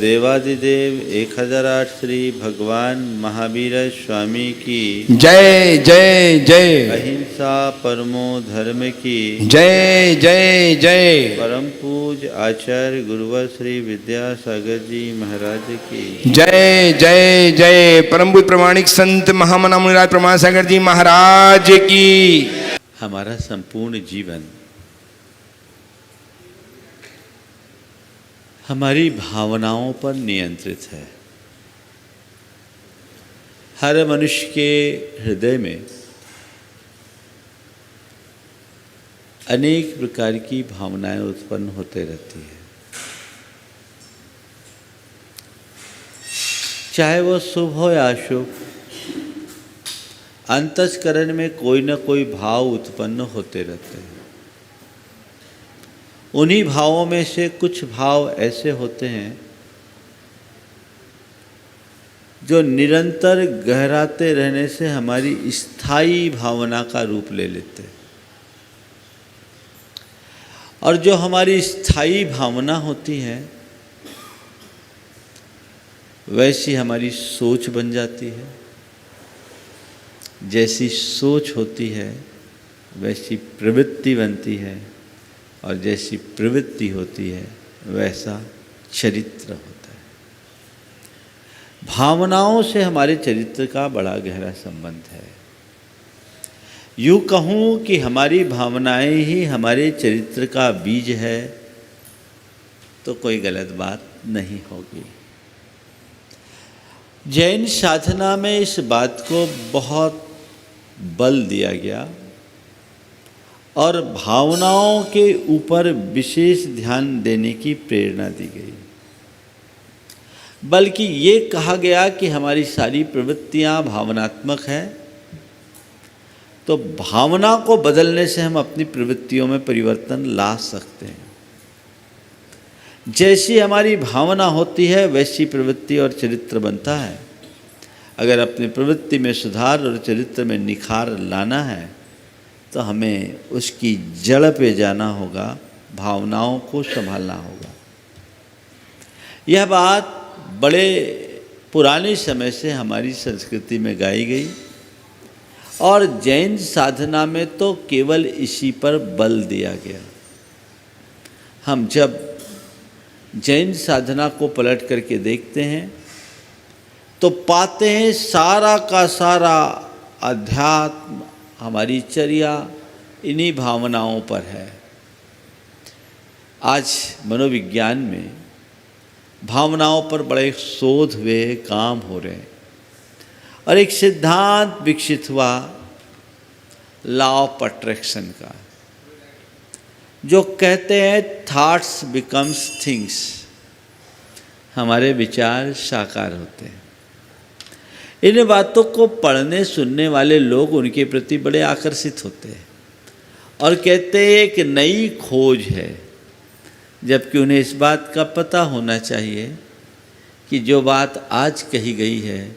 देवादिदेव 1008 श्री भगवान महावीर स्वामी की जय जय जय। अहिंसा परमो धर्म की जय जय जय। परम पूज आचार्य गुरुवर श्री विद्यासागर जी महाराज की जय जय जय। परम पूज्य प्रमाणिक संत महामना मुनिराज प्रमाण सागर जी महाराज की। हमारा संपूर्ण जीवन हमारी भावनाओं पर नियंत्रित है। हर मनुष्य के हृदय में अनेक प्रकार की भावनाएं उत्पन्न होते रहती है, चाहे वो शुभ हो या अशुभ। अंतःकरण में कोई न कोई भाव उत्पन्न होते रहते हैं। उन्हीं भावों में से कुछ भाव ऐसे होते हैं जो निरंतर गहराते रहने से हमारी स्थायी भावना का रूप ले लेते हैं, और जो हमारी स्थायी भावना होती है वैसी हमारी सोच बन जाती है। जैसी सोच होती है वैसी प्रवृत्ति बनती है, और जैसी प्रवृत्ति होती है वैसा चरित्र होता है। भावनाओं से हमारे चरित्र का बड़ा गहरा संबंध है। यूँ कहूँ कि हमारी भावनाएं ही हमारे चरित्र का बीज है तो कोई गलत बात नहीं होगी। जैन साधना में इस बात को बहुत बल दिया गया और भावनाओं के ऊपर विशेष ध्यान देने की प्रेरणा दी गई। बल्कि ये कहा गया कि हमारी सारी प्रवृत्तियां भावनात्मक हैं, तो भावना को बदलने से हम अपनी प्रवृत्तियों में परिवर्तन ला सकते हैं। जैसी हमारी भावना होती है वैसी प्रवृत्ति और चरित्र बनता है। अगर अपनी प्रवृत्ति में सुधार और चरित्र में निखार लाना है तो हमें उसकी जड़ पे जाना होगा, भावनाओं को संभालना होगा। यह बात बड़े पुराने समय से हमारी संस्कृति में गाई गई और जैन साधना में तो केवल इसी पर बल दिया गया। हम जब जैन साधना को पलट करके देखते हैं तो पाते हैं सारा का सारा अध्यात्म, हमारी चर्या इन्हीं भावनाओं पर है। आज मनोविज्ञान में भावनाओं पर बड़े शोध हुए, काम हो रहे हैं, और एक सिद्धांत विकसित हुआ लॉ ऑफ अट्रैक्शन का, जो कहते हैं थॉट्स बिकम्स थिंग्स। हमारे विचार साकार होते हैं। इन बातों को पढ़ने सुनने वाले लोग उनके प्रति बड़े आकर्षित होते हैं और कहते हैं एक नई खोज है, जबकि उन्हें इस बात का पता होना चाहिए कि जो बात आज कही गई है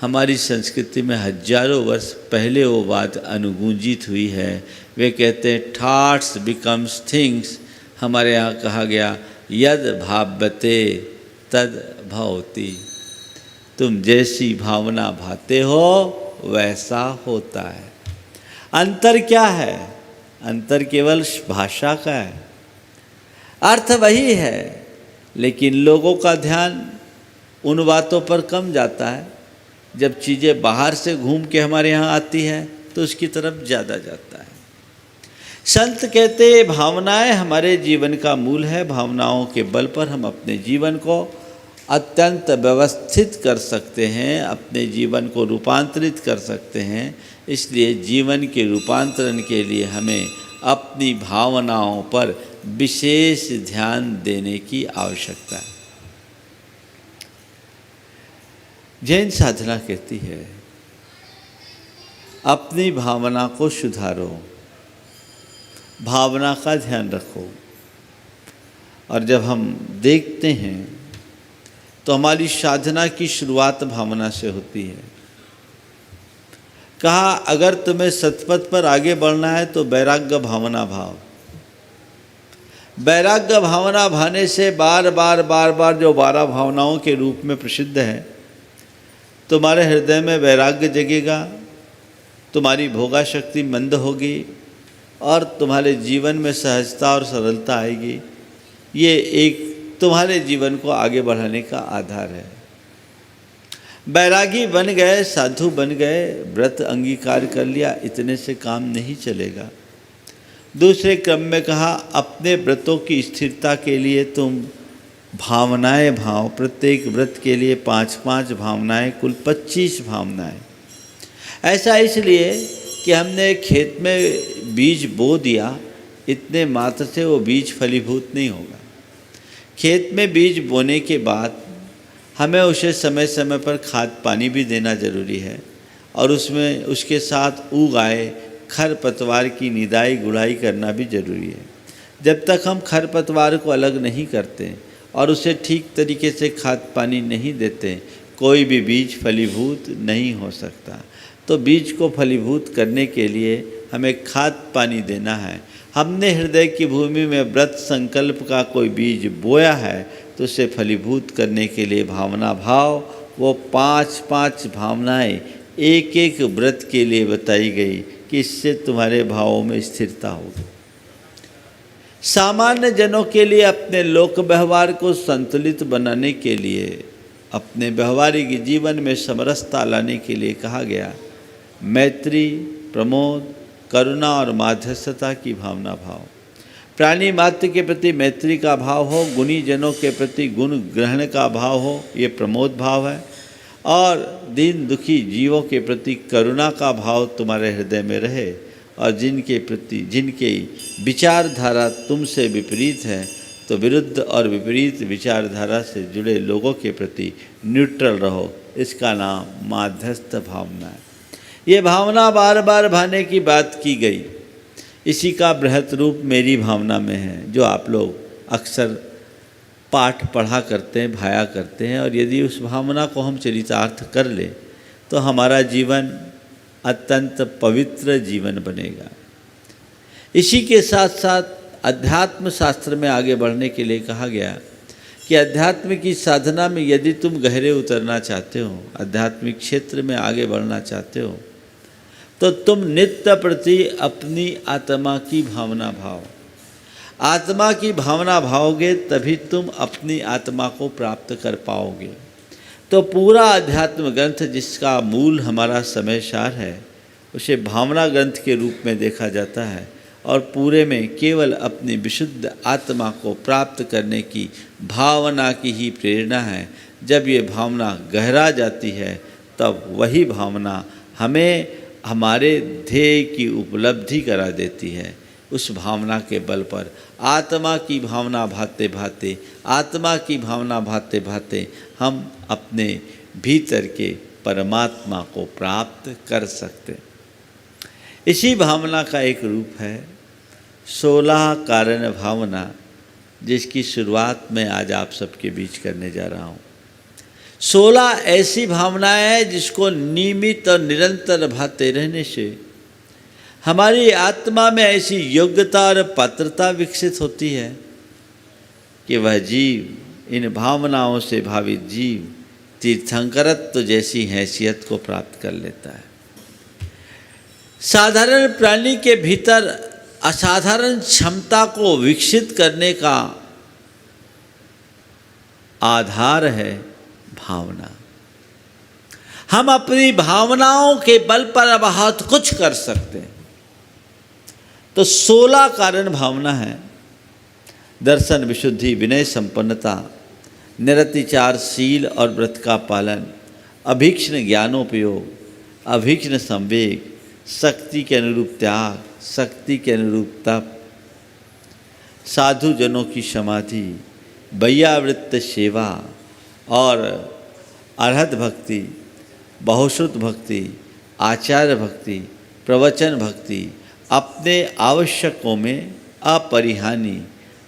हमारी संस्कृति में हजारों वर्ष पहले वो बात अनुगूंजित हुई है। वे कहते हैं थॉट्स बिकम्स थिंग्स। हमारे यहाँ कहा गया यद भाव्यते तद भवति। तुम जैसी भावना भाते हो वैसा होता है। अंतर क्या है? अंतर केवल भाषा का है, अर्थ वही है, लेकिन लोगों का ध्यान उन बातों पर कम जाता है। जब चीज़ें बाहर से घूम के हमारे यहाँ आती हैं तो उसकी तरफ ज़्यादा जाता है। संत कहते हैं भावनाएं हमारे जीवन का मूल है। भावनाओं के बल पर हम अपने जीवन को अत्यंत व्यवस्थित कर सकते हैं, अपने जीवन को रूपांतरित कर सकते हैं। इसलिए जीवन के रूपांतरण के लिए हमें अपनी भावनाओं पर विशेष ध्यान देने की आवश्यकता है। जैन साधना कहती है अपनी भावना को सुधारो, भावना का ध्यान रखो। और जब हम देखते हैं तो हमारी साधना की शुरुआत भावना से होती है। कहा अगर तुम्हें सतपथ पर आगे बढ़ना है तो वैराग्य भावना भाव। वैराग्य भावना भाने से बार बार जो 12 भावनाओं के रूप में प्रसिद्ध है, तुम्हारे हृदय में वैराग्य जगेगा, तुम्हारी भोगा शक्ति मंद होगी और तुम्हारे जीवन में सहजता और सरलता आएगी। ये एक तुम्हारे जीवन को आगे बढ़ाने का आधार है। बैरागी बन गए, साधु बन गए, व्रत अंगीकार कर लिया, इतने से काम नहीं चलेगा। दूसरे क्रम में कहा, अपने व्रतों की स्थिरता के लिए तुम भावनाएं भाव, प्रत्येक व्रत के लिए 5-5 भावनाएं, कुल 25 भावनाएं। ऐसा इसलिए कि हमने खेत में बीज बो दिया, इतने मात्र से वो बीज फलीभूत नहीं होगा। खेत में बीज बोने के बाद हमें उसे समय समय पर खाद पानी भी देना जरूरी है और उसमें उसके साथ उग आए खरपतवार की निदाई गुड़ाई करना भी जरूरी है। जब तक हम खरपतवार को अलग नहीं करते और उसे ठीक तरीके से खाद पानी नहीं देते, कोई भी बीज फलीभूत नहीं हो सकता। तो बीज को फलीभूत करने के लिए हमें खाद पानी देना है। हमने हृदय की भूमि में व्रत संकल्प का कोई बीज बोया है तो उसे फलीभूत करने के लिए भावना भाव, वो 5-5 भावनाएं एक एक व्रत के लिए बताई गई कि इससे तुम्हारे भावों में स्थिरता होगी। सामान्य जनों के लिए अपने लोक व्यवहार को संतुलित बनाने के लिए, अपने व्यवहारिक जीवन में समरसता लाने के लिए कहा गया, मैत्री, प्रमोद, करुणा और माध्यस्थता की भावना भाव। प्राणी मात्र के प्रति मैत्री का भाव हो, गुणी जनों के प्रति गुण ग्रहण का भाव हो, ये प्रमोद भाव है। और दीन दुखी जीवों के प्रति करुणा का भाव तुम्हारे हृदय में रहे और जिनके विचारधारा तुमसे विपरीत है तो विरुद्ध और विपरीत विचारधारा से जुड़े लोगों के प्रति न्यूट्रल रहो। इसका नाम माध्यस्थ भावना है। ये भावना बार बार भाने की बात की गई। इसी का बृहत रूप मेरी भावना में है, जो आप लोग अक्सर पाठ पढ़ा करते हैं, भाया करते हैं। और यदि उस भावना को हम चरितार्थ कर ले तो हमारा जीवन अत्यंत पवित्र जीवन बनेगा। इसी के साथ साथ अध्यात्म शास्त्र में आगे बढ़ने के लिए कहा गया कि अध्यात्म की साधना में यदि तुम गहरे उतरना चाहते हो, आध्यात्मिक क्षेत्र में आगे बढ़ना चाहते हो, तो तुम नित्य प्रति अपनी आत्मा की भावना भाव, आत्मा की भावना भाओगे तभी तुम अपनी आत्मा को प्राप्त कर पाओगे। तो पूरा अध्यात्म ग्रंथ जिसका मूल हमारा समय सार है, उसे भावना ग्रंथ के रूप में देखा जाता है और पूरे में केवल अपनी विशुद्ध आत्मा को प्राप्त करने की भावना की ही प्रेरणा है। जब ये भावना गहरा जाती है तब वही भावना हमें हमारे ध्येय की उपलब्धि करा देती है। उस भावना के बल पर आत्मा की भावना भाते भाते, आत्मा की भावना भाते भाते हम अपने भीतर के परमात्मा को प्राप्त कर सकते। इसी भावना का एक रूप है 16 कारण भावना, जिसकी शुरुआत मैं आज आप सबके बीच करने जा रहा हूँ। 16 ऐसी भावनाएं हैं जिसको नियमित और निरंतर भाते रहने से हमारी आत्मा में ऐसी योग्यता और पात्रता विकसित होती है कि वह जीव, इन भावनाओं से भावित जीव, तीर्थंकरत्व जैसी हैसियत को प्राप्त कर लेता है। साधारण प्राणी के भीतर असाधारण क्षमता को विकसित करने का आधार है भावना। हम अपनी भावनाओं के बल पर बहुत कुछ कर सकते हैं। तो 16 कारण भावना है: दर्शन, विशुद्धि, विनय, संपन्नता, निरतिचारशील और व्रत का पालन, अभीक्ष्ण ज्ञानोपयोग, अभीक्ष्ण संवेग, शक्ति के अनुरूप त्याग, शक्ति के अनुरूप तप, साधु जनों की समाधि, वैयावृत्त सेवा और अर्हत भक्ति, बहुश्रुत भक्ति, आचार्य भक्ति, प्रवचन भक्ति, अपने आवश्यकों में अपरिहानी,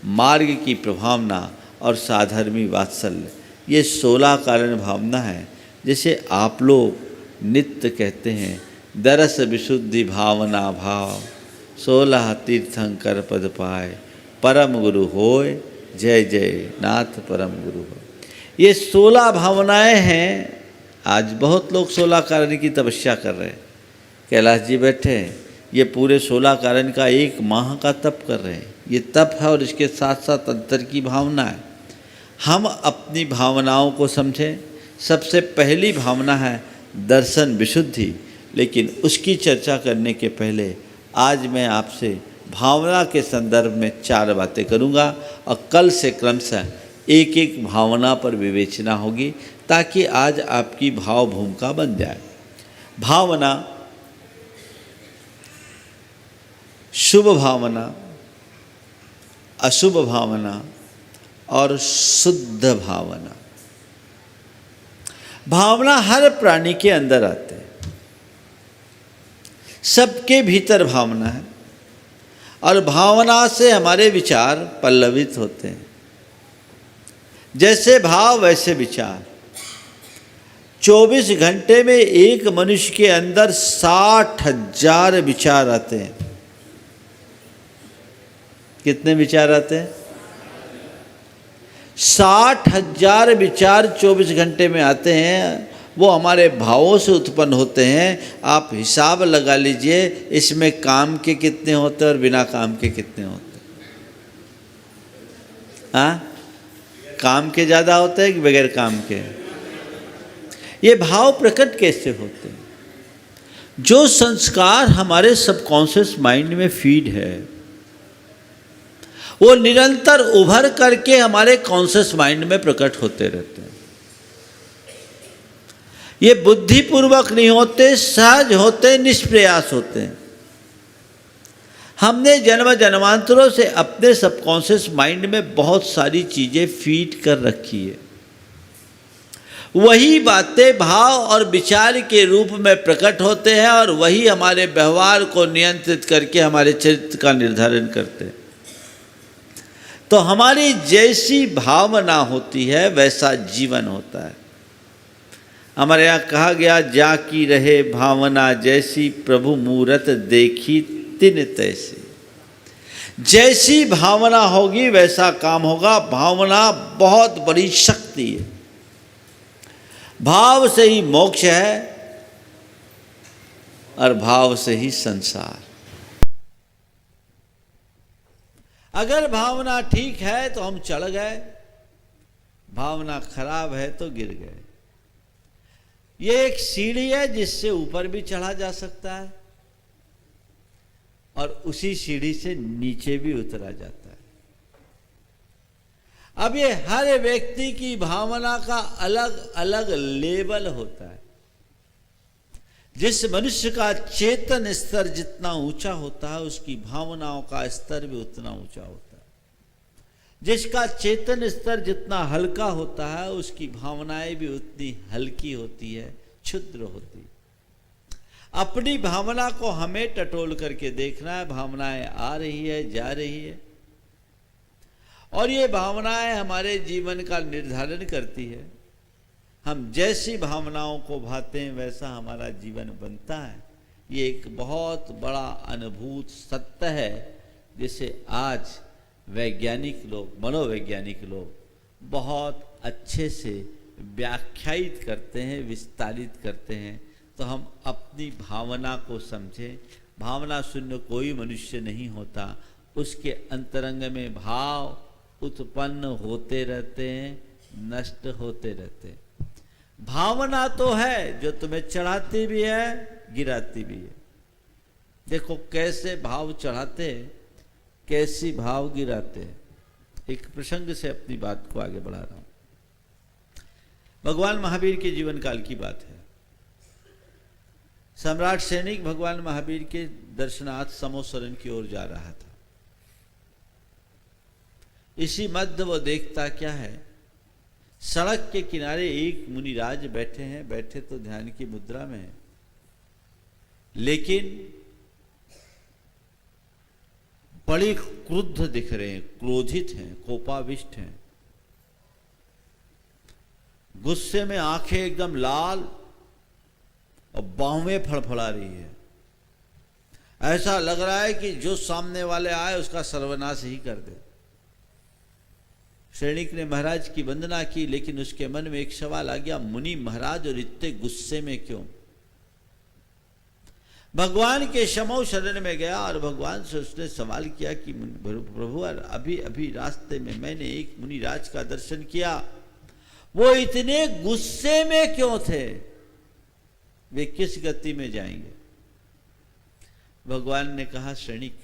मार्ग की प्रभावना और साधर्मी वात्सल्य, ये 16 कारण भावना है जिसे आप लोग नित्य कहते हैं दरस विशुद्धि भावना भाव, 16 तीर्थंकर पद पाए, परम गुरु होय, जय जय नाथ परम गुरु होय। ये 16 भावनाएं हैं। आज बहुत लोग 16 कारण की तपस्या कर रहे हैं। कैलाश जी बैठे हैं, ये पूरे 16 कारण का 1 माह का तप कर रहे हैं। ये तप है और इसके साथ साथ अंतर की भावना है। हम अपनी भावनाओं को समझें। सबसे पहली भावना है दर्शन विशुद्धि, लेकिन उसकी चर्चा करने के पहले आज मैं आपसे भावना के संदर्भ में 4 बातें करूंगा और कल से क्रमशः एक एक भावना पर विवेचना होगी, ताकि आज आपकी भाव भूमिका बन जाए। भावना, शुभ भावना, अशुभ भावना और शुद्ध भावना। भावना हर प्राणी के अंदर आते हैं। सबके भीतर भावना है और भावना से हमारे विचार पल्लवित होते हैं। जैसे भाव वैसे विचार। 24 घंटे में एक मनुष्य के अंदर 60,000 विचार आते हैं। कितने विचार आते हैं? 60,000 विचार 24 घंटे में आते हैं। वो हमारे भावों से उत्पन्न होते हैं। आप हिसाब लगा लीजिए, इसमें काम के कितने होते हैं और बिना काम के कितने होते हैं। हाँ, काम के ज़्यादा होते हैं कि बगैर काम के? ये भाव प्रकट कैसे होते हैं? जो संस्कार हमारे सबकॉन्शियस माइंड में फीड है, वो निरंतर उभर करके हमारे कॉन्शियस माइंड में प्रकट होते रहते हैं। ये बुद्धिपूर्वक नहीं होते, सहज होते, निष्प्रयास होते हैं। हमने जन्म जन्मांतरों से अपने सबकॉन्शियस माइंड में बहुत सारी चीज़ें फीड कर रखी है। वही बातें भाव और विचार के रूप में प्रकट होते हैं और वही हमारे व्यवहार को नियंत्रित करके हमारे चरित्र का निर्धारण करते हैं। तो हमारी जैसी भावना होती है वैसा जीवन होता है। हमारे यहाँ कहा गया, जा की रहे भावना जैसी, प्रभु मूरत देखी तिन तैसी। जैसी भावना होगी वैसा काम होगा। भावना बहुत बड़ी शक्ति है। भाव से ही मोक्ष है और भाव से ही संसार। अगर भावना ठीक है तो हम चढ़ गए, भावना खराब है तो गिर गए। ये एक सीढ़ी है जिससे ऊपर भी चढ़ा जा सकता है और उसी सीढ़ी से नीचे भी उतरा जाता है। अब ये हर व्यक्ति की भावना का अलग अलग लेवल होता है। जिस मनुष्य का चेतन स्तर जितना ऊंचा होता है, उसकी भावनाओं का स्तर भी उतना ऊंचा होता है। जिसका चेतन स्तर जितना हल्का होता है, उसकी भावनाएं भी उतनी हल्की होती है, क्षुद्र होती है। अपनी भावना को हमें टटोल करके देखना है। भावनाएं आ रही है, जा रही है, और ये भावनाएं हमारे जीवन का निर्धारण करती है। हम जैसी भावनाओं को भाते हैं वैसा हमारा जीवन बनता है। ये एक बहुत बड़ा अनुभूत सत्य है, जिसे आज वैज्ञानिक लोग, मनोवैज्ञानिक लोग बहुत अच्छे से व्याख्यायित करते हैं, विस्तारित करते हैं। तो हम अपनी भावना को समझें। भावना शून्य कोई मनुष्य नहीं होता। उसके अंतरंग में भाव उत्पन्न होते रहते हैं, नष्ट होते रहते हैं। भावना तो है जो तुम्हें चढ़ाती भी है, गिराती भी है। देखो कैसे भाव चढ़ाते हैं, कैसी भाव गिराते हैं। एक प्रसंग से अपनी बात को आगे बढ़ा रहा हूं। भगवान महावीर के जीवन काल की बात है। सम्राट सैनिक भगवान महावीर के दर्शनार्थ समोसरण की ओर जा रहा था। इसी मध्य वो देखता क्या है, सड़क के किनारे एक मुनिराज बैठे हैं। बैठे तो ध्यान की मुद्रा में है, लेकिन बड़े क्रुद्ध दिख रहे हैं, क्रोधित हैं, कोपाविष्ट हैं। गुस्से में आंखें एकदम लाल और बाहें फड़फड़ा रही है। ऐसा लग रहा है कि जो सामने वाले आए उसका सर्वनाश ही कर दे। शैणिक ने महाराज की वंदना की, लेकिन उसके मन में एक सवाल आ गया, मुनि महाराज और इतने गुस्से में क्यों? भगवान के समो शरण में गया और भगवान से उसने सवाल किया कि प्रभु, अभी अभी रास्ते में मैंने एक मुनिराज का दर्शन किया, वो इतने गुस्से में क्यों थे? वे किस गति में जाएंगे? भगवान ने कहा, शैणिक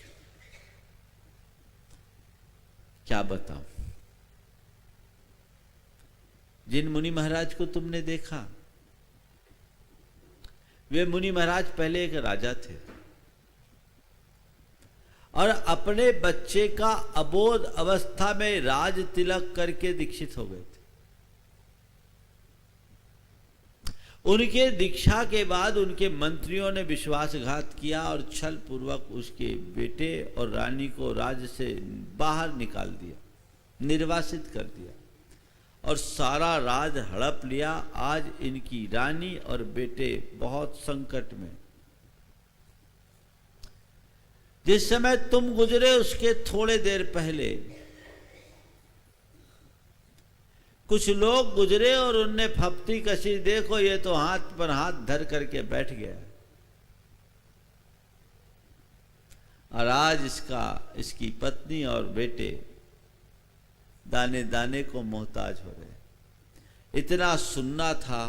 क्या बताऊं, जिन मुनि महाराज को तुमने देखा, वे मुनि महाराज पहले एक राजा थे और अपने बच्चे का अबोध अवस्था में राज तिलक करके दीक्षित हो गए थे। उनके दीक्षा के बाद उनके मंत्रियों ने विश्वासघात किया और छल पूर्वक उसके बेटे और रानी को राज्य से बाहर निकाल दिया, निर्वासित कर दिया और सारा राज हड़प लिया। आज इनकी रानी और बेटे बहुत संकट में। जिस समय तुम गुजरे उसके थोड़े देर पहले कुछ लोग गुजरे और उनने फप्ती कसी, देखो ये तो हाथ पर हाथ धर करके बैठ गया और आज इसकी पत्नी और बेटे दाने दाने को मोहताज हो रहे। इतना सुनना था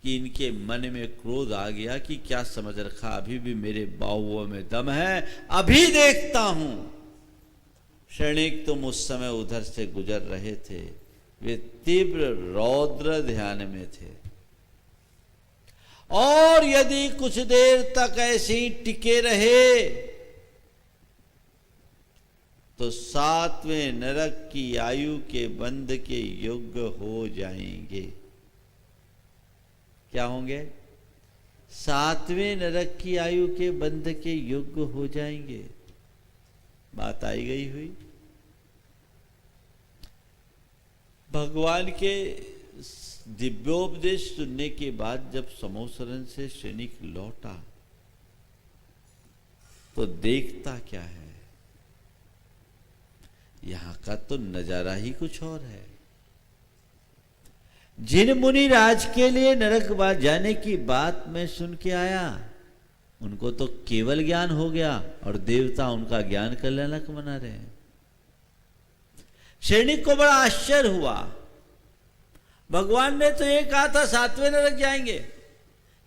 कि इनके मन में क्रोध आ गया कि क्या समझ रखा, अभी भी मेरे बाहुओं में दम है, अभी देखता हूं। शैणिक तुम उस समय उधर से गुजर रहे थे, वे तीव्र रौद्र ध्यान में थे और यदि कुछ देर तक ऐसे ही टिके रहे तो 7वें नरक की आयु के बंध के योग्य हो जाएंगे। क्या होंगे? 7वें नरक की आयु के बंध के योग्य हो जाएंगे। बात आई गई हुई। भगवान के दिव्योपदेश सुनने के बाद जब समोसरण से शैणिक लौटा तो देखता क्या है, यहां का तो नजारा ही कुछ और है। जिन मुनि राज के लिए नरक जाने की बात मैं सुन के आया, उनको तो केवल ज्ञान हो गया और देवता उनका ज्ञान कल्याणक मना रहे हैं। शैणिक को बड़ा आश्चर्य हुआ। भगवान ने तो ये कहा था 7वें नरक जाएंगे,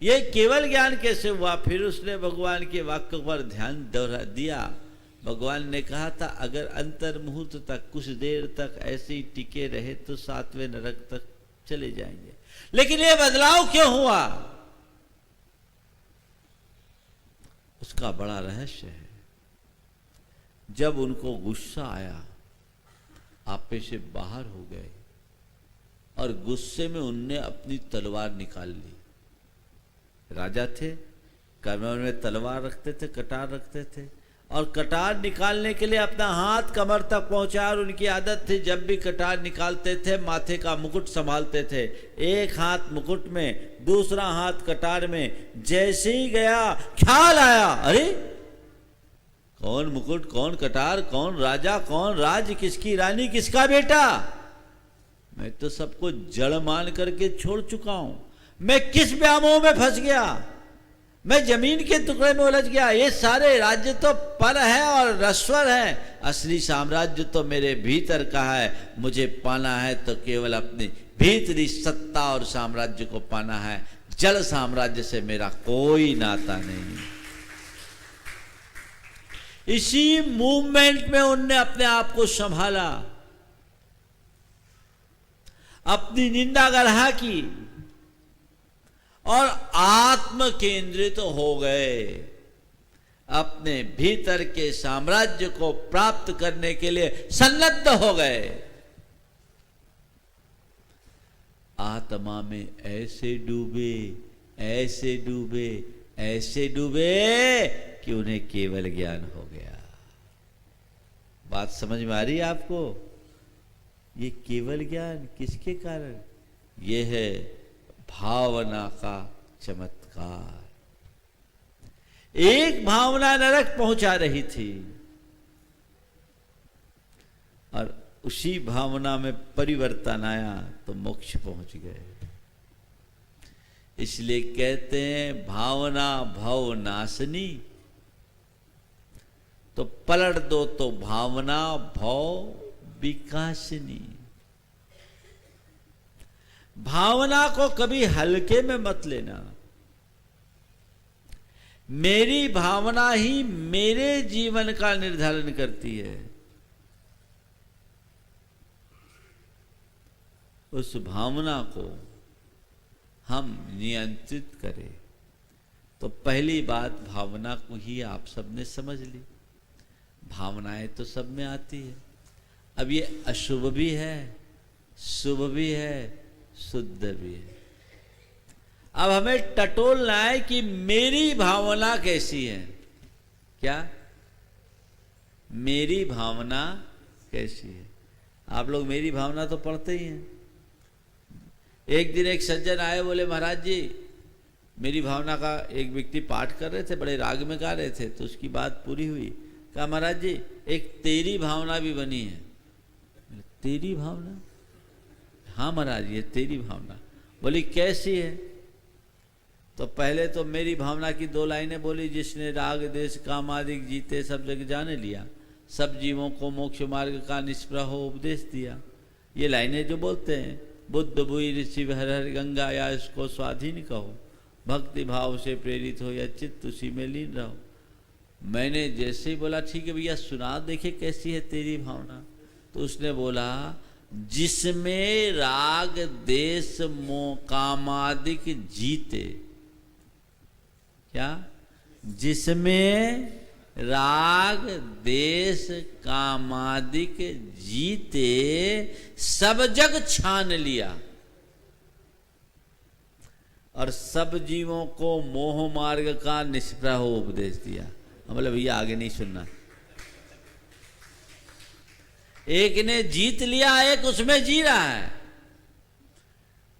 ये केवल ज्ञान कैसे हुआ? फिर उसने भगवान के वाक्य पर ध्यान दिया। भगवान ने कहा था अगर अंतर मुहूर्त तक कुछ देर तक ऐसे ही टिके रहे तो 7वें नरक तक चले जाएंगे। लेकिन ये बदलाव क्यों हुआ? उसका बड़ा रहस्य है। जब उनको गुस्सा आया, आपे से बाहर हो गए और गुस्से में उनने अपनी तलवार निकाल ली। राजा थे, कमर में तलवार रखते थे, कटार रखते थे और कटार निकालने के लिए अपना हाथ कमर तक पहुंचा और उनकी आदत थी जब भी कटार निकालते थे माथे का मुकुट संभालते थे। एक हाथ मुकुट में, दूसरा हाथ कटार में। जैसे ही गया ख्याल आया, अरे कौन मुकुट, कौन कटार, कौन राजा, कौन राज, किसकी रानी, किसका बेटा? मैं तो सबको जड़ मान करके छोड़ चुका हूं। मैं किस व्यामोह में फंस गया? मैं जमीन के टुकड़े में उलझ गया। ये सारे राज्य तो पर है और नश्वर है, असली साम्राज्य तो मेरे भीतर का है। मुझे पाना है तो केवल अपनी भीतरी सत्ता और साम्राज्य को पाना है। जल साम्राज्य से मेरा कोई नाता नहीं। इसी मूवमेंट में उनने अपने आप को संभाला, अपनी निंदा गढ़ा की और आत्म केंद्रित हो गए। अपने भीतर के साम्राज्य को प्राप्त करने के लिए सन्नद्ध हो गए। आत्मा में ऐसे डूबे, ऐसे डूबे, ऐसे डूबे कि उन्हें केवल ज्ञान हो गया। बात समझ में आ रही है आपको? ये केवल ज्ञान किसके कारण? ये है भावना का चमत्कार। एक भावना नरक पहुंचा रही थी और उसी भावना में परिवर्तन आया तो मोक्ष पहुंच गए। इसलिए कहते हैं भावना भव नाशनी, तो पलट दो तो भावना भव विकासिनी। भावना को कभी हल्के में मत लेना। मेरी भावना ही मेरे जीवन का निर्धारण करती है। उस भावना को हम नियंत्रित करें। तो पहली बात, भावना को ही आप सबने समझ ली। भावनाएं तो सब में आती है। अब ये अशुभ भी है, शुभ भी है, शुद्ध भी है। अब हमें टटोलना है कि मेरी भावना कैसी है। क्या मेरी भावना कैसी है? आप लोग मेरी भावना तो पढ़ते ही हैं। एक दिन एक सज्जन आए, बोले महाराज जी मेरी भावना का एक व्यक्ति पाठ कर रहे थे, बड़े राग में गा रहे थे, तो उसकी बात पूरी हुई। कहा महाराज जी एक तेरी भावना भी बनी है। तेरी भावना? हाँ महाराज ये तेरी भावना। बोली कैसी है? तो पहले तो मेरी भावना की 2 लाइनें बोली, जिसने राग देश काम आदि जीते सब जग जाने लिया, सब जीवों को मोक्ष मार्ग का निष्प्रह उपदेश दिया। ये लाइनें जो बोलते हैं, बुद्ध बुई ऋषि हर हर गंगा, या इसको स्वाधीन कहो, भक्ति भाव से प्रेरित हो या चित्त उसी में लीन रहो। मैंने जैसे ही बोला ठीक है भैया सुना देखे कैसी है तेरी भावना, तो उसने बोला जिसमें राग देश मोह कामादिक जीते। क्या? जिसमें राग देश कामादिक जीते, सब जग छान लिया और सब जीवों को मोह मार्ग का निष्प्रह उपदेश दिया। मतलब भैया आगे नहीं सुनना। एक ने जीत लिया, एक उसमें जी रहा है।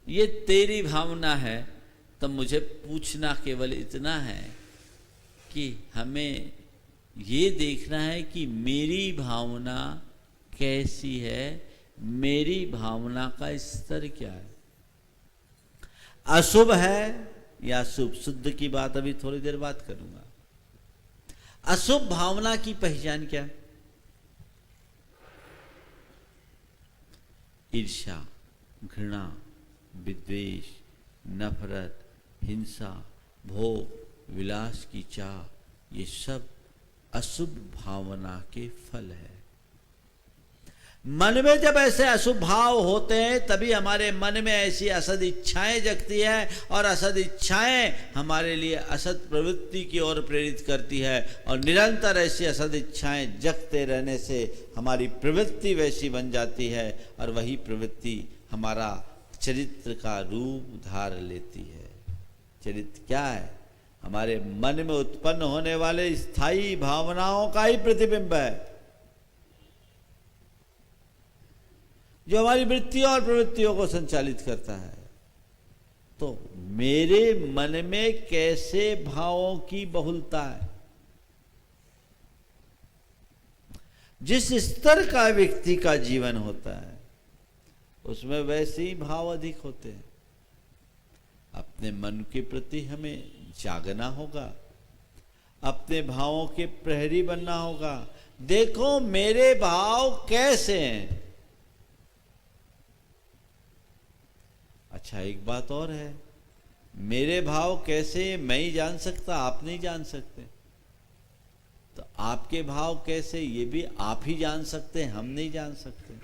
ये तेरी भावना है। तो मुझे पूछना केवल इतना है कि हमें ये देखना है कि मेरी भावना कैसी है, मेरी भावना का स्तर क्या है, अशुभ है या शुभ। शुद्ध की बात अभी थोड़ी देर बात करूंगा। अशुभ भावना की पहचान क्या है? ईर्ष्या, घृणा, विद्वेष, नफरत, हिंसा, भोग, विलास की चाह, ये सब अशुभ भावना के फल है। मन में जब ऐसे अशुभ भाव होते हैं तभी हमारे मन में ऐसी असद इच्छाएं जगती है, और असद इच्छाएं हमारे लिए असद प्रवृत्ति की ओर प्रेरित करती है। और निरंतर ऐसी असद इच्छाएं जगते रहने से हमारी प्रवृत्ति वैसी बन जाती है, और वही प्रवृत्ति हमारा चरित्र का रूप धार लेती है। चरित्र क्या है? हमारे मन में उत्पन्न होने वाले स्थायी भावनाओं का ही प्रतिबिंब है, जो हमारी वृत्तियों और प्रवृत्तियों को संचालित करता है। तो मेरे मन में कैसे भावों की बहुलता है, जिस स्तर का व्यक्ति का जीवन होता है उसमें वैसे ही भाव अधिक होते हैं। अपने मन के प्रति हमें जागना होगा, अपने भावों के प्रहरी बनना होगा। देखो मेरे भाव कैसे हैं। अच्छा एक बात और है, मेरे भाव कैसे मैं ही जान सकता, आप नहीं जान सकते। तो आपके भाव कैसे ये भी आप ही जान सकते हैं, हम नहीं जान सकते।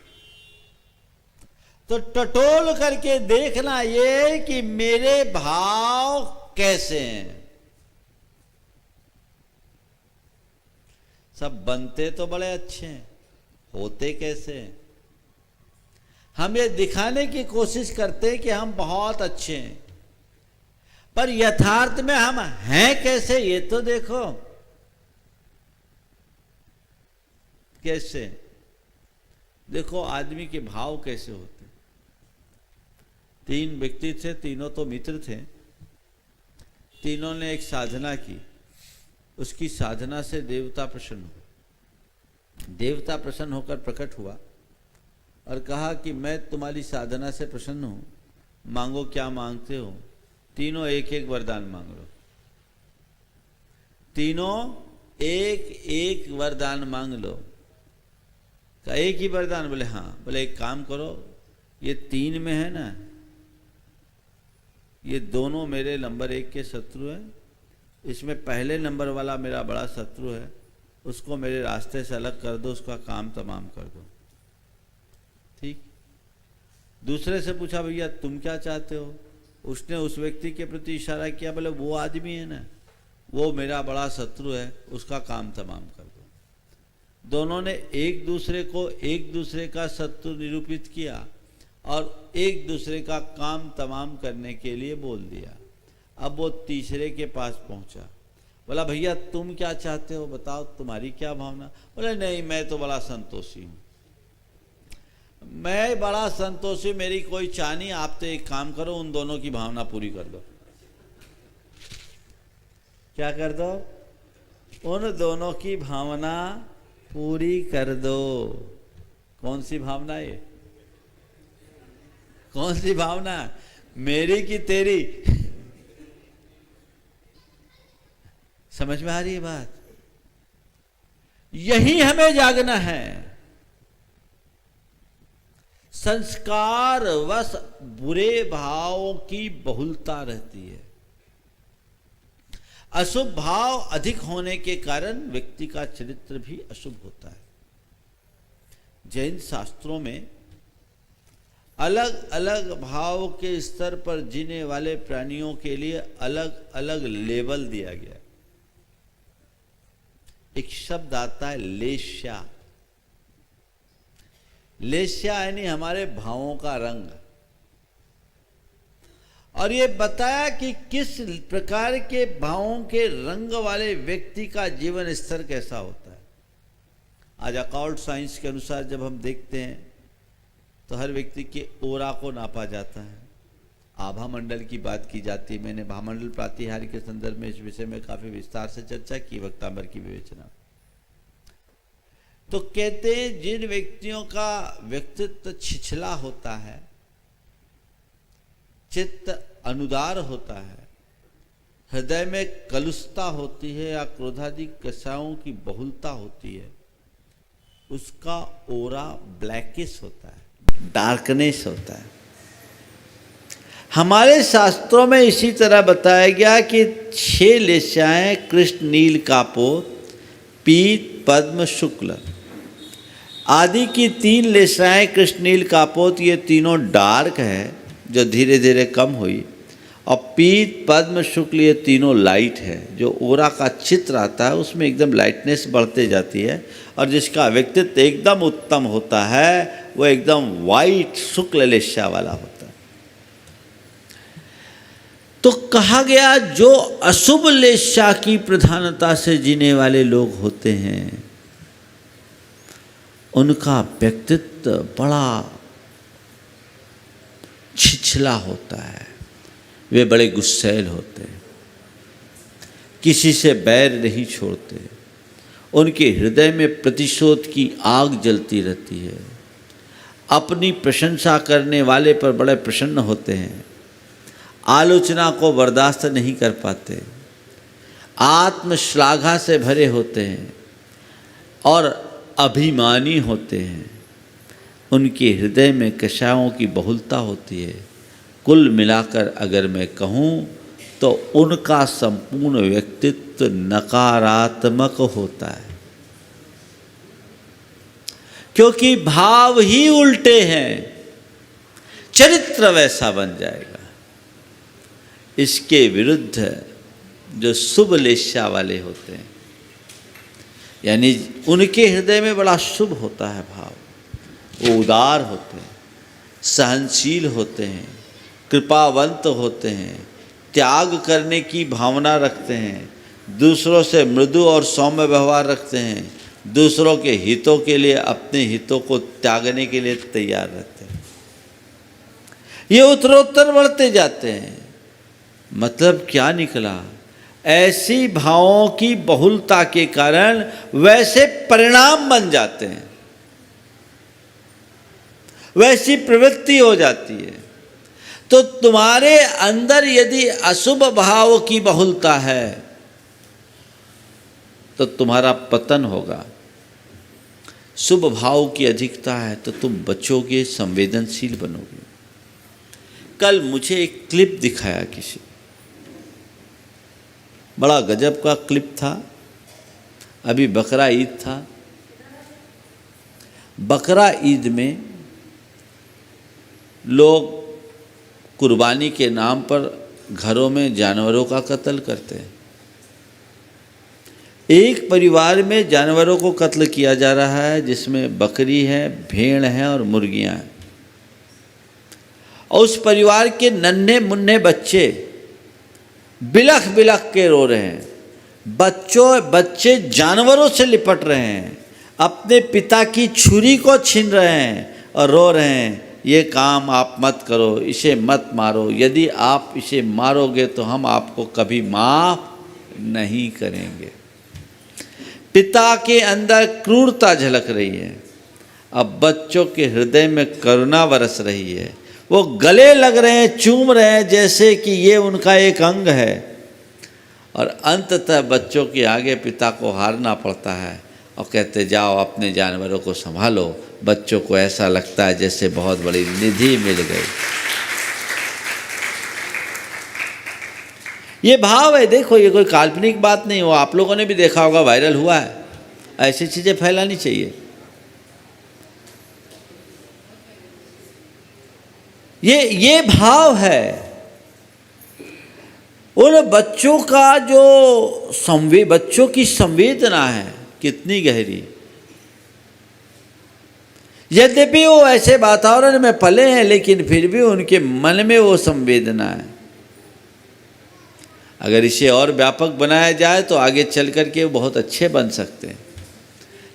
तो टटोल करके देखना ये कि मेरे भाव कैसे हैं। सब बनते तो बड़े अच्छे हैं, होते कैसे हैं? हम ये दिखाने की कोशिश करते हैं कि हम बहुत अच्छे हैं, पर यथार्थ में हम हैं कैसे ये तो देखो। कैसे? देखो आदमी के भाव कैसे होते। 3 व्यक्ति थे, तीनों तो मित्र थे। तीनों ने एक साधना की, उसकी साधना से देवता प्रसन्न हुआ। देवता प्रसन्न होकर प्रकट हुआ और कहा कि मैं तुम्हारी साधना से प्रसन्न हूँ, मांगो क्या मांगते हो। तीनों एक एक वरदान मांग लो, तीनों एक एक वरदान मांग लो। का एक ही वरदान? बोले हाँ। बोले एक काम करो, ये 3 में है ना, ये दोनों मेरे नंबर 1 के शत्रु हैं, इसमें पहले नंबर वाला मेरा बड़ा शत्रु है, उसको मेरे रास्ते से अलग कर दो, उसका काम तमाम कर दो। ठीक। दूसरे से पूछा भैया तुम क्या चाहते हो? उसने उस व्यक्ति के प्रति इशारा किया, बोले वो आदमी है ना, वो मेरा बड़ा शत्रु है, उसका काम तमाम कर दो। दोनों ने एक दूसरे को एक दूसरे का शत्रु निरूपित किया और एक दूसरे का काम तमाम करने के लिए बोल दिया। अब वो तीसरे के पास पहुंचा, बोला भैया तुम क्या चाहते हो, बताओ तुम्हारी क्या भावना? बोले नहीं, मैं तो बड़ा संतोषी हूँ, मैं बड़ा संतोषी, मेरी कोई चाह नहीं, आप तो एक काम करो, उन दोनों की भावना पूरी कर दो। क्या कर दो? उन दोनों की भावना पूरी कर दो। कौन सी भावना है? कौन सी भावना? मेरी की तेरी? समझ में आ रही है बात? यही हमें जागना है। संस्कार वश बुरे भावों की बहुलता रहती है। अशुभ भाव अधिक होने के कारण व्यक्ति का चरित्र भी अशुभ होता है। जैन शास्त्रों में अलग अलग भाव के स्तर पर जीने वाले प्राणियों के लिए अलग अलग लेवल दिया गया। एक शब्द आता है लेश्या। लेश्या यानी हमारे भावों का रंग, और ये बताया कि किस प्रकार के भावों के रंग वाले व्यक्ति का जीवन स्तर कैसा होता है। आज अकाउंट साइंस के अनुसार जब हम देखते हैं तो हर व्यक्ति के ओरा को नापा जाता है, आभा मंडल की बात की जाती है। मैंने भामंडल प्रातिहार्य के संदर्भ में इस विषय में काफी विस्तार से चर्चा की, वक्तांबर की विवेचना। तो कहते हैं जिन व्यक्तियों का व्यक्तित्व छिछला होता है, चित्त अनुदार होता है, हृदय में कलुषता होती है या क्रोधादि कषायों की बहुलता होती है, उसका ओरा ब्लैकिश होता है, डार्कनेस होता है। हमारे शास्त्रों में इसी तरह बताया गया कि 6 लेश्याएं कृष्ण नील कापोत, पीत पद्म शुक्ल आदि की 3 लेश्याएं कृष्ण नील कापोत, ये तीनों डार्क है जो धीरे धीरे कम हुई, और पीत पद्म शुक्ल ये तीनों लाइट है। जो ओरा का चित्र आता है उसमें एकदम लाइटनेस बढ़ते जाती है, और जिसका व्यक्तित्व एकदम उत्तम होता है वो एकदम वाइट शुक्ल लेश्या वाला होता है। तो कहा गया जो अशुभ लेश्या की प्रधानता से जीने वाले लोग होते हैं उनका व्यक्तित्व बड़ा छिछला होता है, वे बड़े गुस्सैल होते हैं, किसी से बैर नहीं छोड़ते, उनके हृदय में प्रतिशोध की आग जलती रहती है, अपनी प्रशंसा करने वाले पर बड़े प्रसन्न होते हैं, आलोचना को बर्दाश्त नहीं कर पाते, आत्मश्लाघा से भरे होते हैं और अभिमानी होते हैं, उनके हृदय में कषायों की बहुलता होती है। कुल मिलाकर अगर मैं कहूँ तो उनका संपूर्ण व्यक्तित्व नकारात्मक होता है, क्योंकि भाव ही उल्टे हैं, चरित्र वैसा बन जाएगा। इसके विरुद्ध जो शुभ लेश्या वाले होते हैं, यानी उनके हृदय में बड़ा शुभ होता है भाव, वो उदार होते हैं, सहनशील होते हैं, कृपावंत होते हैं, त्याग करने की भावना रखते हैं, दूसरों से मृदु और सौम्य व्यवहार रखते हैं, दूसरों के हितों के लिए अपने हितों को त्यागने के लिए तैयार रहते हैं। ये उत्तरोत्तर बढ़ते जाते हैं। मतलब क्या निकला? ऐसी भावों की बहुलता के कारण वैसे परिणाम बन जाते हैं। वैसी प्रवृत्ति हो जाती है। तो तुम्हारे अंदर यदि अशुभ भाव की बहुलता है तो तुम्हारा पतन होगा। शुभ भाव की अधिकता है तो तुम बचोगे, संवेदनशील बनोगे। कल मुझे एक क्लिप दिखाया किसी, बड़ा गजब का क्लिप था। अभी बकरा ईद था। बकरा ईद में लोग कुर्बानी के नाम पर घरों में जानवरों का कत्ल करते हैं। एक परिवार में जानवरों को कत्ल किया जा रहा है, जिसमें बकरी है, भेड़ है और मुर्गियां हैं। और उस परिवार के नन्हे मुन्ने बच्चे बिलख बिलख के रो रहे हैं। बच्चे जानवरों से लिपट रहे हैं, अपने पिता की छुरी को छीन रहे हैं और रो रहे हैं, ये काम आप मत करो, इसे मत मारो, यदि आप इसे मारोगे तो हम आपको कभी माफ नहीं करेंगे। पिता के अंदर क्रूरता झलक रही है। अब बच्चों के हृदय में करुणा बरस रही है। वो गले लग रहे हैं, चूम रहे हैं जैसे कि ये उनका एक अंग है। और अंततः बच्चों के आगे पिता को हारना पड़ता है और कहते जाओ अपने जानवरों को संभालो। बच्चों को ऐसा लगता है जैसे बहुत बड़ी निधि मिल गई। ये भाव है। देखो, ये कोई काल्पनिक बात नहीं हो, आप लोगों ने भी देखा होगा, वायरल हुआ है। ऐसी चीजें फैलानी चाहिए। ये भाव है। उन बच्चों का जो बच्चों की संवेदना है कितनी गहरी। यद्यपि वो ऐसे वातावरण में पले हैं, लेकिन फिर भी उनके मन में वो संवेदना है। अगर इसे और व्यापक बनाया जाए तो आगे चल कर के बहुत अच्छे बन सकते हैं।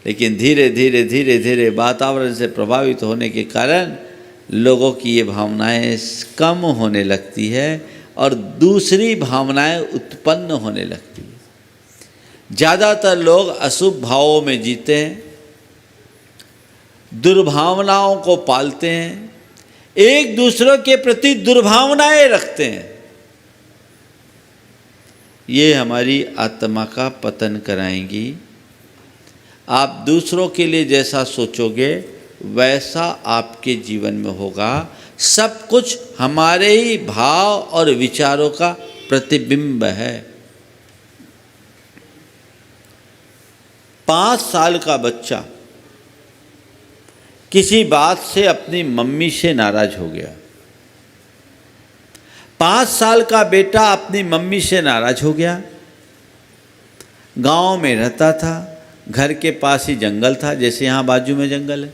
लेकिन धीरे धीरे वातावरण से प्रभावित होने के कारण लोगों की ये भावनाएं कम होने लगती है और दूसरी भावनाएं उत्पन्न होने लगती है। ज़्यादातर लोग अशुभ भावों में जीते हैं, दुर्भावनाओं को पालते हैं, एक दूसरे के प्रति दुर्भावनाएं रखते हैं। ये हमारी आत्मा का पतन कराएंगी। आप दूसरों के लिए जैसा सोचोगे वैसा आपके जीवन में होगा। सब कुछ हमारे ही भाव और विचारों का प्रतिबिंब है। 5 साल का बच्चा किसी बात से अपनी मम्मी से नाराज हो गया। 5 साल का बेटा अपनी मम्मी से नाराज हो गया। गांव में रहता था, घर के पास ही जंगल था, जैसे यहाँ बाजू में जंगल है,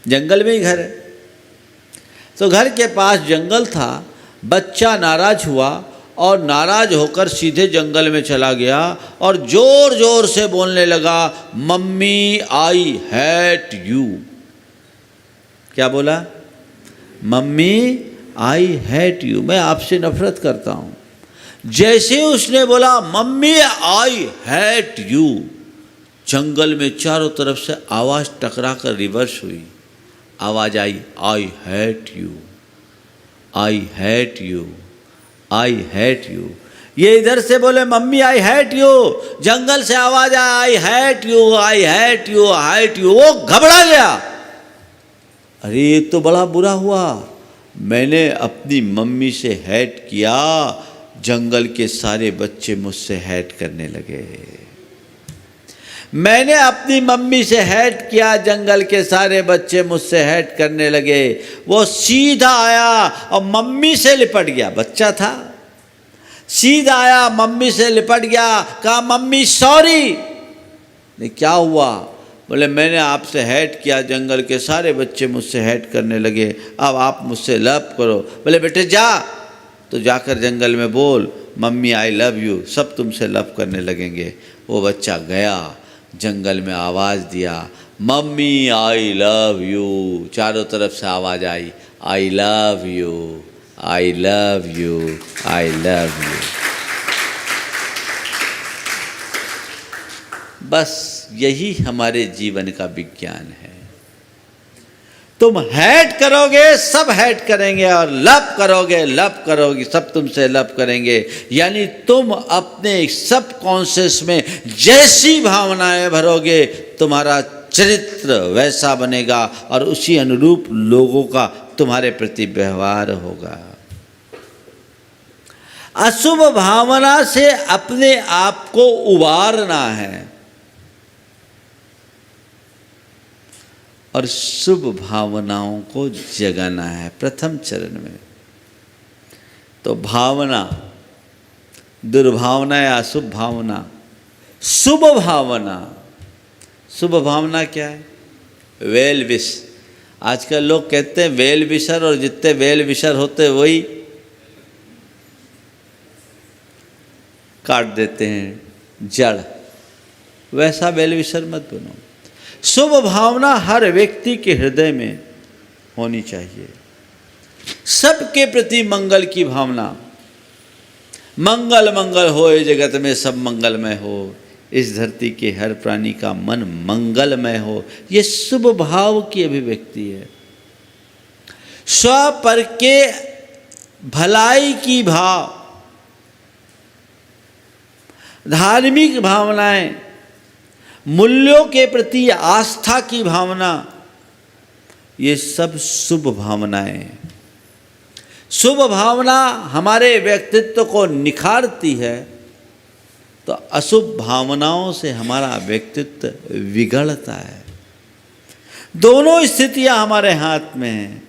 जंगल में ही घर है। तो घर के पास जंगल था। बच्चा नाराज हुआ और नाराज होकर सीधे जंगल में चला गया और जोर जोर से बोलने लगा, मम्मी आई हेट यू। क्या बोला? मम्मी आई हेट यू, मैं आपसे नफरत करता हूँ। जैसे ही उसने बोला मम्मी आई हेट यू, जंगल में चारों तरफ से आवाज़ टकरा कर रिवर्स हुई। आवाज़ I hate you, I hate you, I hate you. ये इधर से बोले मम्मी आई हेट यू, जंगल से आवाज़ I hate you, I hate you, hate you. वो घबरा गया। अरे ये तो बड़ा बुरा हुआ, मैंने अपनी मम्मी से हेट किया, जंगल के सारे बच्चे मुझसे हेट करने लगे। मैंने अपनी मम्मी से हेट किया, जंगल के सारे बच्चे मुझसे हेट करने लगे। वो सीधा आया और मम्मी से लिपट गया। बच्चा था, सीधा आया, मम्मी से लिपट गया, कहा मम्मी सॉरी। नहीं, क्या हुआ? बोले मैंने आपसे हेट किया, जंगल के सारे बच्चे मुझसे हेट करने लगे, अब आप मुझसे लव करो। बोले बेटे जा, तो जाकर जंगल में बोल मम्मी आई लव यू, सब तुमसे लव करने लगेंगे। वो बच्चा गया, जंगल में आवाज़ दिया मम्मी आई लव यू। चारों तरफ से आवाज़ I love you, I love you, I love you. बस यही हमारे जीवन का विज्ञान है। तुम हैट करोगे सब हैट करेंगे, और लप करोगे लप करोगे सब तुमसे लप करेंगे। यानी तुम अपने सब कॉन्शियस में जैसी भावनाएं भरोगे तुम्हारा चरित्र वैसा बनेगा, और उसी अनुरूप लोगों का तुम्हारे प्रति व्यवहार होगा। अशुभ भावना से अपने आप को उबारना है और शुभ भावनाओं को जगाना है प्रथम चरण में। तो भावना, दुर्भावना या अशुभ भावना, शुभ भावना। शुभ भावना क्या है? Well wish. आजकल लोग कहते हैं वेल विशर, और जितने वेल विशर होते वही काट देते हैं जड़। वैसा वेल विशर मत बनो। शुभ भावना हर व्यक्ति के हृदय में होनी चाहिए। सबके प्रति मंगल की भावना। मंगल मंगल होए जगत में सब मंगलमय हो, इस धरती के हर प्राणी का मन मंगलमय हो, ये शुभ भाव की अभिव्यक्ति है। स्व पर के भलाई की भाव, धार्मिक भावनाएं, मूल्यों के प्रति आस्था की भावना, ये सब शुभ भावनाएं हैं। शुभ भावना हमारे व्यक्तित्व को निखारती है, तो अशुभ भावनाओं से हमारा व्यक्तित्व बिगड़ता है। दोनों स्थितियां हमारे हाथ में हैं।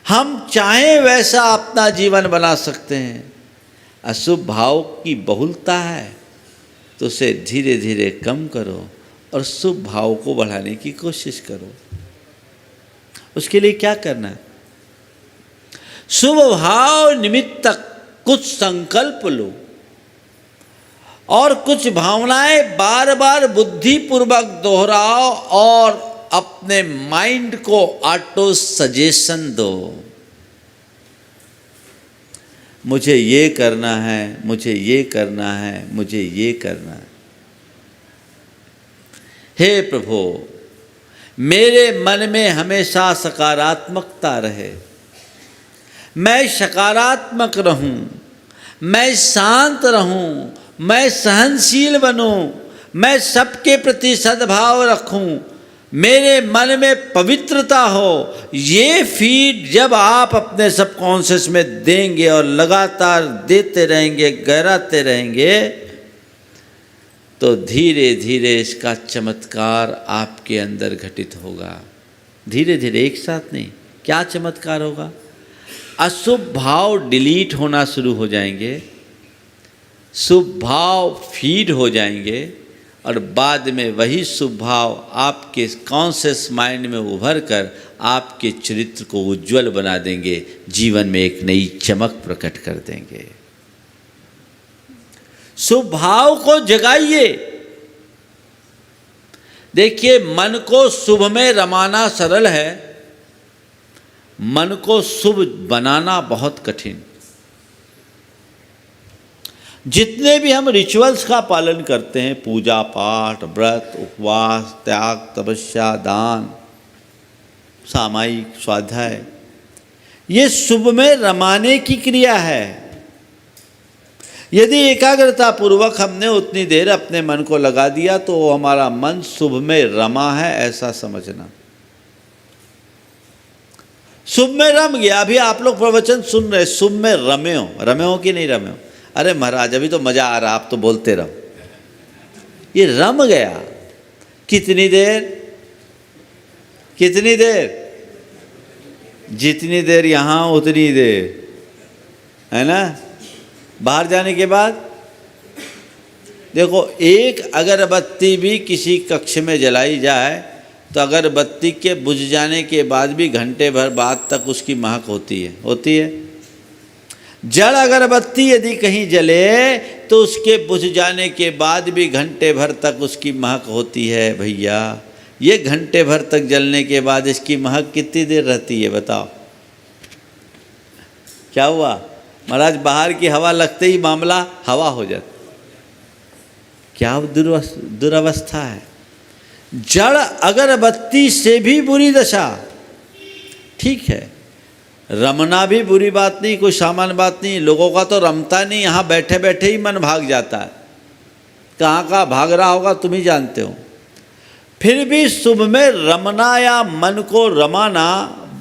हम चाहें वैसा अपना जीवन बना सकते हैं। अशुभ भाव की बहुलता है तो उसे धीरे धीरे कम करो और शुभ भाव को बढ़ाने की कोशिश करो। उसके लिए क्या करना है? शुभ भाव निमित्त कुछ संकल्प लो और कुछ भावनाएं बार बार बुद्धिपूर्वक दोहराओ और अपने माइंड को ऑटो सजेशन दो। मुझे ये करना है, मुझे ये करना है, मुझे ये करना है। हे प्रभु, मेरे मन में हमेशा सकारात्मकता रहे, मैं सकारात्मक रहूं, मैं शांत रहूं, मैं सहनशील बनूं, मैं सबके प्रति सद्भाव रखूं, मेरे मन में पवित्रता हो। ये फीड जब आप अपने सबकॉन्शियस में देंगे और लगातार देते रहेंगे, गहराते रहेंगे, तो धीरे धीरे इसका चमत्कार आपके अंदर घटित होगा। धीरे धीरे, एक साथ नहीं। क्या चमत्कार होगा? अशुभ भाव डिलीट होना शुरू हो जाएंगे, शुभ भाव फीड हो जाएंगे, और बाद में वही शुभ भाव आपके कॉन्शियस माइंड में उभर कर आपके चरित्र को उज्जवल बना देंगे, जीवन में एक नई चमक प्रकट कर देंगे। शुभ भाव को जगाइए। देखिए, मन को शुभ में रमाना सरल है, मन को शुभ बनाना बहुत कठिन। जितने भी हम रिचुअल्स का पालन करते हैं, पूजा पाठ, व्रत, उपवास, त्याग, तपस्या, दान, सामायिक स्वाध्याय, ये शुभ में रमाने की क्रिया है। यदि एकाग्रता पूर्वक हमने उतनी देर अपने मन को लगा दिया तो हमारा मन शुभ में रमा है, ऐसा समझना। शुभ में रम गया। अभी आप लोग प्रवचन सुन रहे, शुभ में रमे हो। रमे हो कि नहीं रमे हो? अरे महाराज, अभी तो मजा आ रहा, आप तो बोलते रहो। ये रम गया। कितनी देर? कितनी देर? जितनी देर यहाँ उतनी देर, है ना? बाहर जाने के बाद देखो, एक अगरबत्ती भी किसी कक्ष में जलाई जाए तो अगरबत्ती के बुझ जाने के बाद भी घंटे भर बाद तक उसकी महक होती है, होती है। जड़ अगरबत्ती यदि कहीं जले तो उसके बुझ जाने के बाद भी घंटे भर तक उसकी महक होती है। भैया, ये घंटे भर तक जलने के बाद इसकी महक कितनी देर रहती है बताओ? क्या हुआ महाराज? बाहर की हवा लगते ही मामला हवा हो जाता। क्या दुरावस्था है। जड़ अगरबत्ती से भी बुरी दशा। ठीक है, रमना भी बुरी बात नहीं, कोई सामान्य बात नहीं। लोगों का तो रमता नहीं, यहाँ बैठे बैठे ही मन भाग जाता है, कहाँ कहाँ भाग रहा होगा तुम ही जानते हो। फिर भी शुभ में रमना या मन को रमाना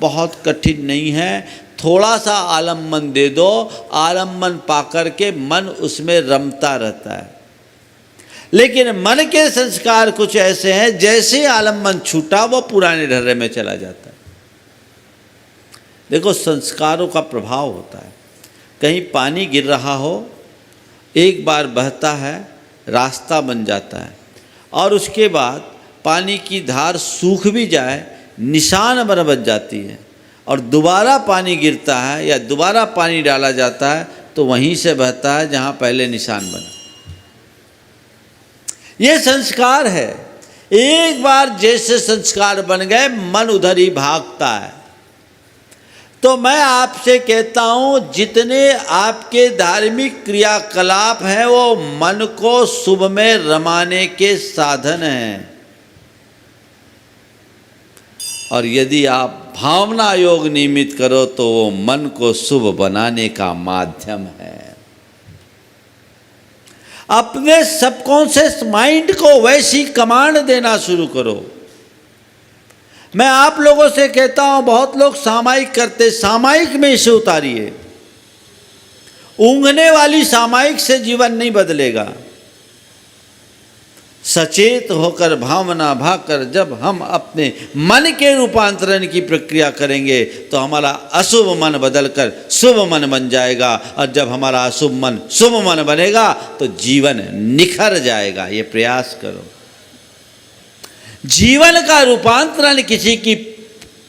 बहुत कठिन नहीं है। थोड़ा सा आलम्बन दे दो, आलम्बन पाकर के मन उसमें रमता रहता है। लेकिन मन के संस्कार कुछ ऐसे हैं, जैसे आलम्बन छूटा वो पुराने ढर्रे में चला जाता है। देखो, संस्कारों का प्रभाव होता है। कहीं पानी गिर रहा हो, एक बार बहता है, रास्ता बन जाता है, और उसके बाद पानी की धार सूख भी जाए, निशान बन जाती है, और दोबारा पानी गिरता है या दोबारा पानी डाला जाता है तो वहीं से बहता है जहाँ पहले निशान बना। ये संस्कार है। एक बार जैसे संस्कार बन गए, मन उधर ही भागता है। तो मैं आपसे कहता हूँ, जितने आपके धार्मिक क्रियाकलाप हैं वो मन को शुभ में रमाने के साधन हैं। और यदि आप भावना योग नियमित करो तो वो मन को शुभ बनाने का माध्यम है। अपने सबकॉन्शियस माइंड को वैसी कमांड देना शुरू करो। मैं आप लोगों से कहता हूं, बहुत लोग सामायिक करते, सामायिक में इसे उतारिए। ऊँघने वाली सामायिक से जीवन नहीं बदलेगा। सचेत होकर भावना भाकर जब हम अपने मन के रूपांतरण की प्रक्रिया करेंगे तो हमारा अशुभ मन बदलकर शुभ मन बन जाएगा, और जब हमारा अशुभ मन शुभ मन बनेगा तो जीवन निखर जाएगा। ये प्रयास करो। जीवन का रूपांतरण किसी की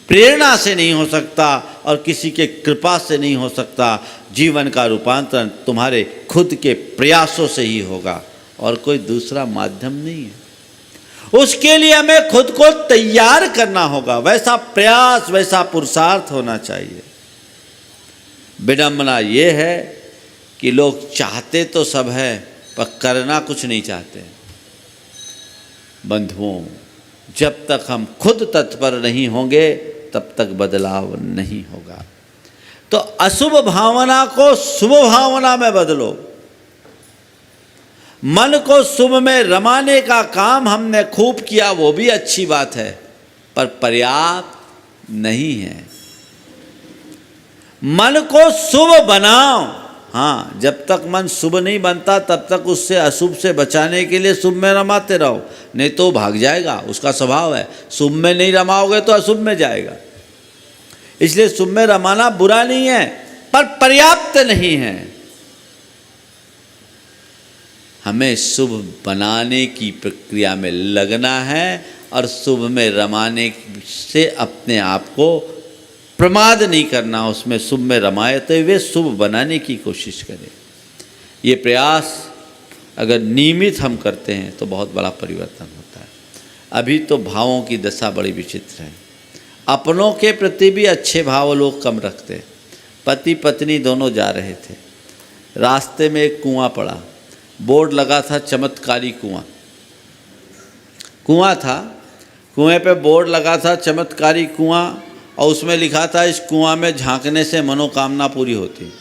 प्रेरणा से नहीं हो सकता और किसी के कृपा से नहीं हो सकता। जीवन का रूपांतरण तुम्हारे खुद के प्रयासों से ही होगा और कोई दूसरा माध्यम नहीं है। उसके लिए हमें खुद को तैयार करना होगा। वैसा प्रयास, वैसा पुरुषार्थ होना चाहिए। विडंबना ये है कि लोग चाहते तो सब है पर करना कुछ नहीं चाहते। बंधुओं, जब तक हम खुद तत्पर नहीं होंगे तब तक बदलाव नहीं होगा। तो अशुभ भावना को शुभ भावना में बदलो। मन को शुभ में रमाने का काम हमने खूब किया, वो भी अच्छी बात है, पर पर्याप्त नहीं है। मन को शुभ बनाओ। हाँ, जब तक मन शुभ नहीं बनता तब तक उससे अशुभ से बचाने के लिए शुभ में रमाते रहो, नहीं तो भाग जाएगा। उसका स्वभाव है, शुभ में नहीं रमाओगे तो अशुभ में जाएगा। इसलिए शुभ में रमाना बुरा नहीं है, पर पर्याप्त नहीं है। हमें शुभ बनाने की प्रक्रिया में लगना है और शुभ में रमाने से अपने आप को प्रमाद नहीं करना। उसमें शुभ में रमाते हुए शुभ बनाने की कोशिश करें। ये प्रयास अगर नियमित हम करते हैं तो बहुत बड़ा परिवर्तन होता है। अभी तो भावों की दशा बड़ी विचित्र है। अपनों के प्रति भी अच्छे भाव लोग कम रखते हैं। पति पत्नी दोनों जा रहे थे, रास्ते में एक कुआं पड़ा, बोर्ड लगा था चमत्कारी कुआं। कुआं था, कुएं पे बोर्ड लगा था चमत्कारी कुआं, और उसमें लिखा था इस कुआं में झांकने से मनोकामना पूरी होती।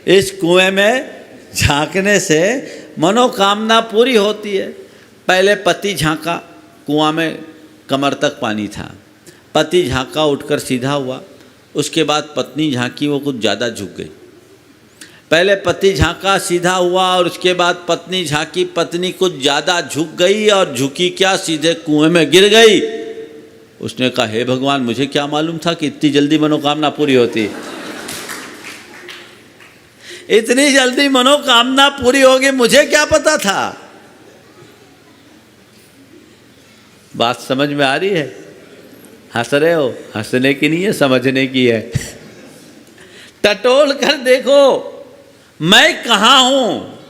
इस कुएं में झांकने से मनोकामना पूरी होती है। पहले पति झांका, कुआं में कमर तक पानी था। पति झांका, उठकर सीधा हुआ। उसके बाद पत्नी झांकी, वो कुछ ज़्यादा झुक गई। पहले पति झांका, सीधा हुआ, और उसके बाद पत्नी झांकी। पत्नी कुछ ज़्यादा झुक गई, और झुकी क्या, सीधे कुएं में गिर गई। उसने कहा, हे भगवान, मुझे क्या मालूम था कि इतनी जल्दी मनोकामना पूरी होती। इतनी जल्दी मनोकामना पूरी होगी, मुझे क्या पता था। बात समझ में आ रही है? हंस रहे हो? हंसने की नहीं है, समझने की है। टटोल कर देखो मैं कहाँ हूं।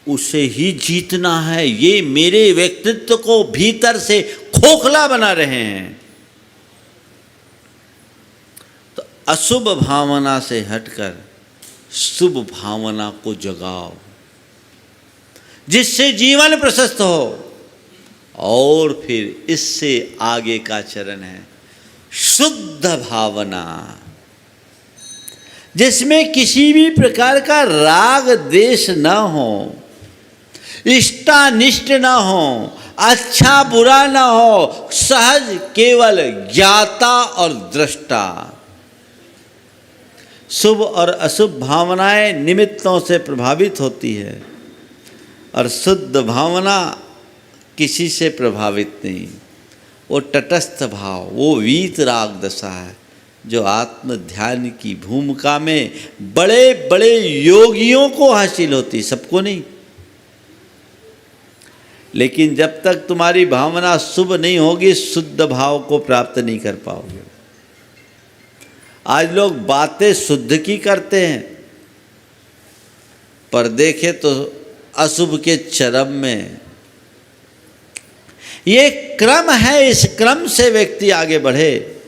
उसे ही जीतना है। ये मेरे व्यक्तित्व को भीतर से खोखला बना रहे हैं। तो अशुभ भावना से हटकर शुभ भावना को जगाओ, जिससे जीवन प्रशस्त हो। और फिर इससे आगे का चरण है शुद्ध भावना, जिसमें किसी भी प्रकार का राग द्वेष न हो, इष्टानिष्ट न हो, अच्छा बुरा न हो, सहज केवल ज्ञाता और दृष्टा। शुभ और अशुभ भावनाएं निमित्तों से प्रभावित होती है और शुद्ध भावना किसी से प्रभावित नहीं। वो तटस्थ भाव, वो वीत राग दशा है जो आत्म ध्यान की भूमिका में बड़े बड़े योगियों को हासिल होती, सबको नहीं। लेकिन जब तक तुम्हारी भावना शुभ नहीं होगी, शुद्ध भाव को प्राप्त नहीं कर पाओगे। आज लोग बातें शुद्ध की करते हैं, पर देखे तो अशुभ के चरम में। ये क्रम है, इस क्रम से व्यक्ति आगे बढ़े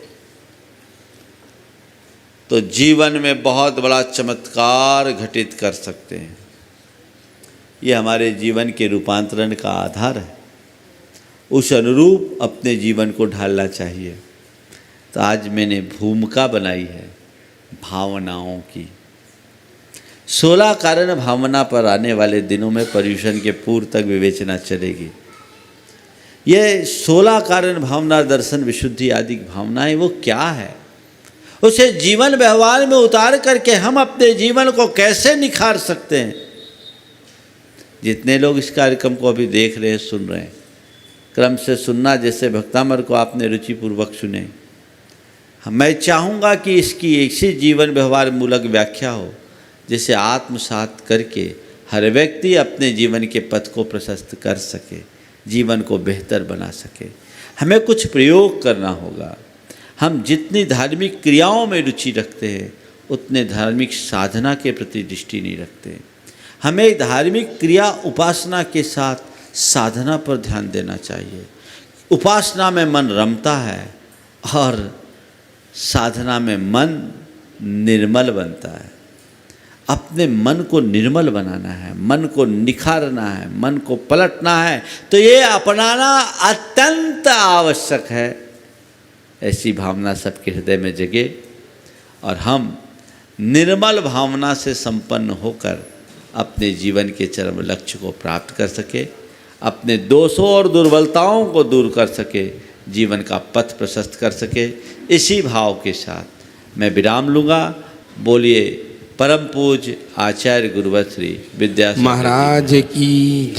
तो जीवन में बहुत बड़ा चमत्कार घटित कर सकते हैं। ये हमारे जीवन के रूपांतरण का आधार है। उस अनुरूप अपने जीवन को ढालना चाहिए। तो आज मैंने भूमिका बनाई है भावनाओं की। 16 कारण भावना पर आने वाले दिनों में पर्यूषण के पूर्व तक विवेचना चलेगी। ये 16 कारण भावना, दर्शन, विशुद्धि आदि भावनाएं वो क्या है, उसे जीवन व्यवहार में उतार करके हम अपने जीवन को कैसे निखार सकते हैं। जितने लोग इस कार्यक्रम को अभी देख रहे हैं, सुन रहे हैं, क्रम से सुनना, जैसे भक्तामर को आपने रुचिपूर्वक सुने। मैं चाहूँगा कि इसकी ऐसी जीवन व्यवहार मूलक व्याख्या हो जिसे आत्मसात करके हर व्यक्ति अपने जीवन के पथ को प्रशस्त कर सके, जीवन को बेहतर बना सके। हमें कुछ प्रयोग करना होगा। हम जितनी धार्मिक क्रियाओं में रुचि रखते हैं, उतने धार्मिक साधना के प्रति दृष्टि नहीं रखते। हमें धार्मिक क्रिया उपासना के साथ साधना पर ध्यान देना चाहिए। उपासना में मन रमता है और साधना में मन निर्मल बनता है। अपने मन को निर्मल बनाना है, मन को निखारना है, मन को पलटना है, तो ये अपनाना अत्यंत आवश्यक है। ऐसी भावना सबके हृदय में जगे और हम निर्मल भावना से संपन्न होकर अपने जीवन के चरम लक्ष्य को प्राप्त कर सके, अपने दोषों और दुर्बलताओं को दूर कर सके, जीवन का पथ प्रशस्त कर सके। इसी भाव के साथ मैं विराम लूँगा। बोलिए परम पूज्य आचार्य गुरुवर श्री विद्यासागर महाराज की जय।